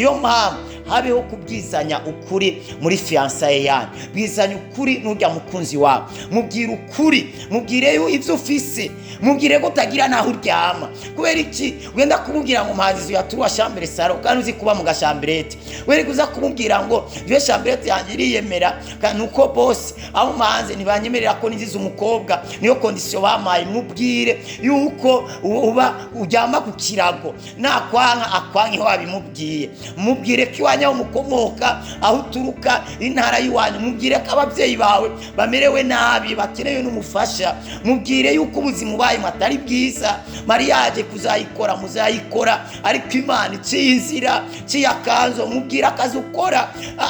niyo mpamvu habeho kubwizanya ukuri muri fiansaye yanyu. Bwizanya ukuri n'urya mukunzi wawe, mubwire ukuri, mubwire ivyo ufise, mubwire ko utagira naho uryama. Kubera iki wenda kumubwira ngo muhanzi yaturuwa chambre saro kandi uzi kuba mu gashambrete, weri kuza kumubwira ngo iyo chambrete yanjye iriyemera nuko boss aho muhanzi ntibanyemerera ko niziza umukobwa, niyo condition bamaye. Mubwire yuko uba uryama ku kirago, nakwanka akwanke ho abimubwiye. Mubwire ko iwanya umukomoka aho uturuka intara yiwanyu, mubwire ko abavyeyi bawe bamerewe nabi bakenewe n'umufasha. Mubwire yuko ubuzima ubaye matari bwiza, mariage kuzayikora muzayikora, ariko Imana iciyinzira ciyakanzo. Mubwire akazi ukora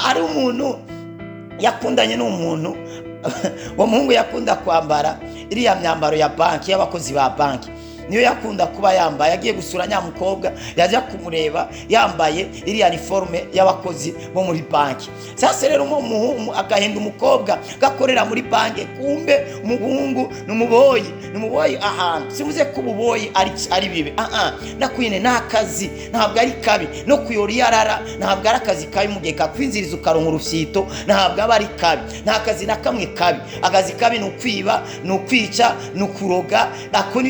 ari umuntu yakundanye n'umuntu uwo muhungu yakunda kwambara iriya myambaro ya banki y'abakozi ba banki, niyo yakunda kuba yambaye. Agiye gusura nyamukobwa yaje kumureba yambaye iriya uniforme y'abakozi bo muri banki. Sasa rero agahenda umukobwa gakorera muri banki, kumbe umuhungu numuboyi ahantu. Sivuze ko ububoyi ari bibe, nakwine nakazi ntabwo ari kabi, no kuyora yarara ntabwo ari akazi kabi. Mugeka kwinziriza ukaronka urufyito ntabwo aba ari kabi, nta kazi na kamwe kabi. Akazi kabi ni ukwiba, ni ukwica, ni ukuroga.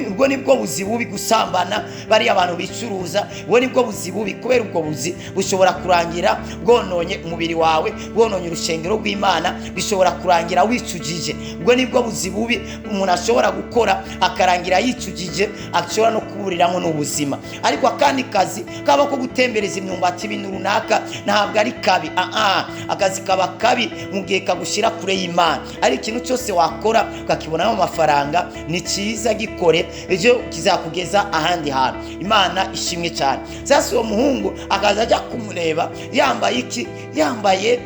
Ubwo nibwo buzi bubi, gusambana bari abantu bicuruza, we nibwo buzi bubi. Kubera ubwo buzi bushobora kurangira bwononye umubiri wawe, bwononye urushengero rw'Imana, bishobora kurangira wicujije. Ubwo nibwo buzi bubi umuntu ashobora gukora akarangira yicujije, ashobora no kuburiramo n'ubuzima. Ariko akandi kazi kaba ko gutembereza imyumbati ibintu runaka ntabwo ari kabi. Akazi kaba kabi mu gihe kagushira kure y'Imana. Ari ikintu cyose wakora ukakibonamo amafaranga, ni cyiza, gikore, ejo kizakugeza ahandi hantu. Imana ishimwe cyane. Sasa uwo muhungu akaza ajya kumureba yambaye iki? Yambaye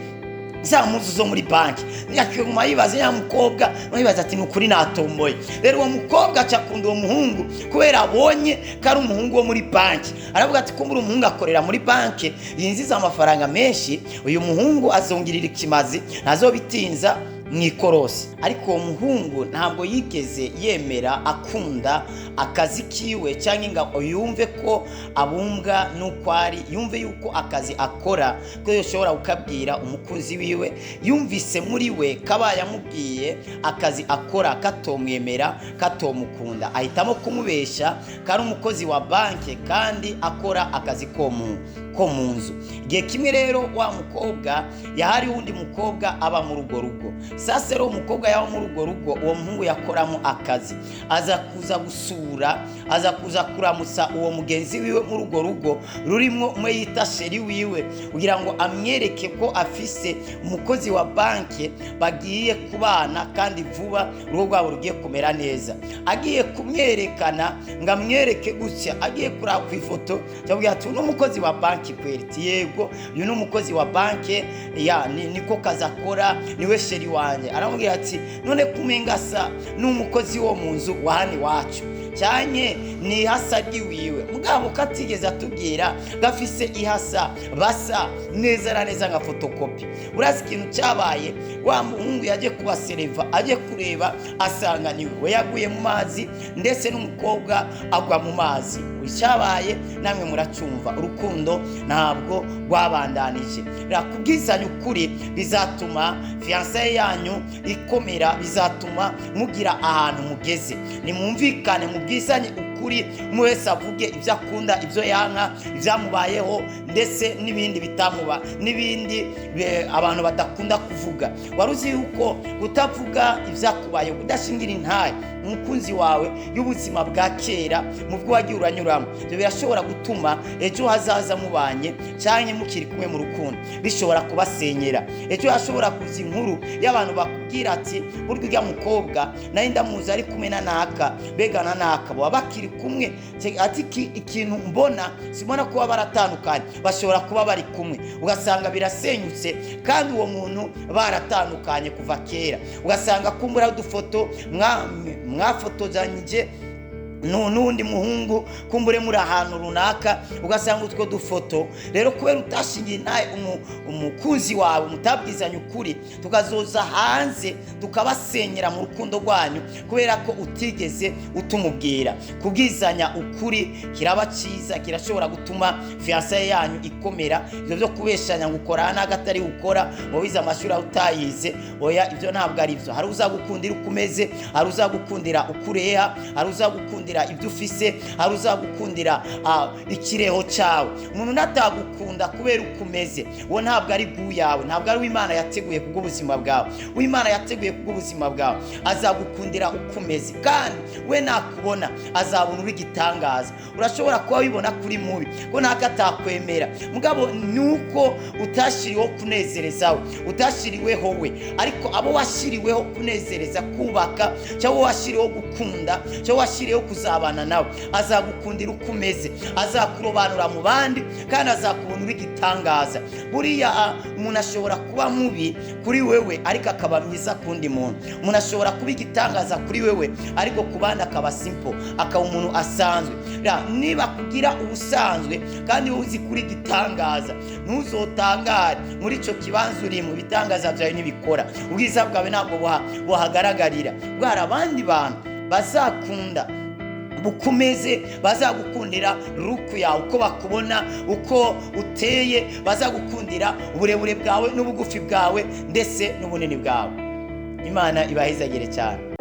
za muzu zo muri banki. Yakiguma yibaza ya mukobwa, yibaza ati nukuri natomboye. Rero uwo mukobwa acakunda uwo muhungu kubera abonye kari umuhungu wo muri banki. Aravuga ati kumbura umuhungu akorera muri banki yinjiza amafaranga menshi, uyu muhungu azongirira ikimazi, ntazobitinza mwikorosi. Ariko uwo muhungu ntabwo yigeze yemera akunda akazi kiwe, cyangwa ngo yumve ko abumbwa nuko ari, yumve yuko akazi akora ko yoshobora ukabwira umukunzi wiwe. Yumvise muri we kabaye amubwiye akazi akora katomwemera, katomukunda, ahitamo kumubesha kari umukozi wa banki kandi akora akazi ko mu nzu. Igihe kimwe rero wa mukobwa yahari undi mukobwa aba mu rugo. Sasa rero umukobwa yaba mu rugo, uwo muhungu yakoramo akazi, aza kuza gusura, aza kuza kuramutsa uwo mugenzi wiwe mu rugo rurimo umwe yita sheri wiwe, kugira ngo amwereke ko afise umukozi wa banki bagiye kubana kandi vuba urugo rwabo rugiye kumera neza. Agiye kumwerekana ngo amwereke gutya, agiye kuraba ku ifoto cyabwiye ati uno mukozi wa banki kweri? Yego, uyu ni umukozi wa banki, niko kazi akora, niwe sheri wanjye. Aramubwira ati none kumengasa n'umukozi wo mu nzu wa hano iwacu, cyane ni ihasa ry'iwiwe. Mugabo katigeze atubwira gafise ihasa basa neza neza nka fotokopi. Urazi ikintu cyabaye? Wa muhungu yaje kubasereva, aje kureba asanga niwe we yaguye mu mazi, ndetse n'umukobwa agwa mu mazi. Icyabaye namwe muracumva, urukundo ntabwo rwabandanije. Kubwizanya ukuri bizatuma fiansaye yanyu ikomera, bizatuma mugira ahantu mugeze. Nimumvikane, mubwizanye ukuri, umwe wese avuge ibyo akunda, ibyo yanka, ibyamubayeho, ndetse n'ibindi bitamuba, n'ibindi abantu badakunda kuvuga. Waruzi yuko utavuga ibyakubaye, udashingira intaye umukunzi wawe y'ubuzima bwa kera mu bwo wagiye uranyuramo, ibyo birashobora gutuma ejo hazaza mubanye cyane mukiri kumwe mu rukundo bishobora kubasenyera. Ejo hashobora kuza inkuru y'abantu bakubwira ati burya mukobwa nayo ndamuzi ari kumwe na naka, begana naka, baba bakiri kumwe, ati ikintu mbona simona kuba baratandukanye, bashobora kuba bari kumwe, ugasanga birasenyutse kandi uwo muntu baratandukanye kuva kera. Ugasanga kumbura udufoto mwafotozanyije n'undi muhungu kumbure muri ahantu runaka ugasanga utwo dufoto rero kubera utashingiye naye umukunzi wawe mutabwizanya ukuri tukazoza hanze tukabasenyera mu rukundo rwanyu kubera ko utigeze utumubwira. Kubwizanya ukuri kiraba cyiza, kirashobora gutuma fiançailles yanyu ikomera. Ibyo byo kubeshanya ngo ukora n'agatari ukora ngo wize amashuri utayize, oya ibyo ntabwo ari byo. Hari uzagukundira ukumeze, hari uzagukundira ukureha, hari uzagukundira ibyo ufise, hari uzagukundira ikireho cyawe. Umuntu natagukunda kubera ukumeze, wo ntabwo ari guyawe, ntabwo ari Imana yateguye kubwo ubuzima bwawe. Imana yateguye kubwo ubuzima bwawe azagukundira ukumeze, kandi we nakubona azabona uri gitangaza. Urashobora kuba wibona kuri mubi ko nakatakwemera, mugabo nuko utashiriweho kunezerezawe, utashiriweho we, ariko abo washiriweho kunezereza, kubaka, cyangwa washiriweho gukunda, cyangwa washiriweho kuzabana nawe, azagukundira ukumeze, azakurobanura mu bandi, kandi azakubona uri gitangaza. Buriya umuntu ashobora kuba mubi kuri wewe ariko akaba mwiza kundi muntu. Umuntu ashobora kuba igitangaza kuri wewe ariko ku bandi akaba simple, akaba umuntu asanzwe. Niba kugira ubusanzwe kandi wowe uzi kuri gitangaza, ntuzotangare muri ico kibanza uri mu bitangaza byawe nibikora. Ubwiza bwawe ntabwo buhagaragarira. Bwara abandi bantu bazakunda bukumeze, bazagukundira ruku yawe, uko bakubona, uko uteye, bazagukundira uburebure bwawe n'ubugufi bwawe ndetse n'ubunini bwawe. Imana ibahezagire cyane.